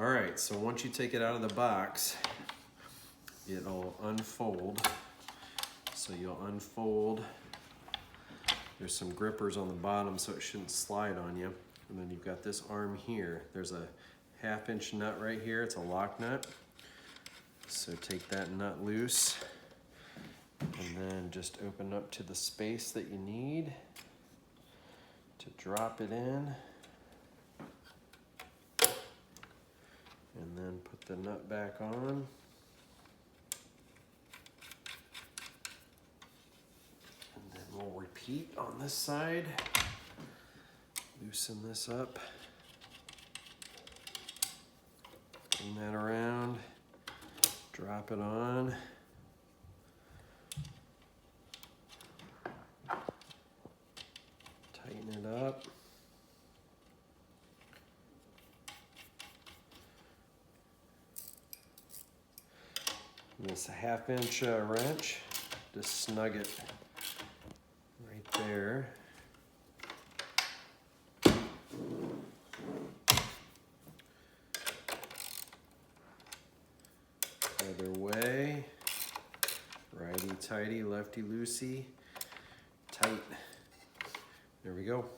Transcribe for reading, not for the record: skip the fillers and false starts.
All right, so once you take it out of the box, it'll unfold. So you'll unfold. There's some grippers on the bottom so it shouldn't slide on you. And then you've got this arm here. There's a 1/2 inch nut right here. It's a lock nut. So take that nut loose and then just open up to the space that you need to drop it in. And then put the nut back on. And then we'll repeat on this side. Loosen this up. Bring that around. Drop it on. Tighten it up. And this 1/2 inch wrench, just snug it right there. Other way, righty tighty, lefty loosey, tight. There we go.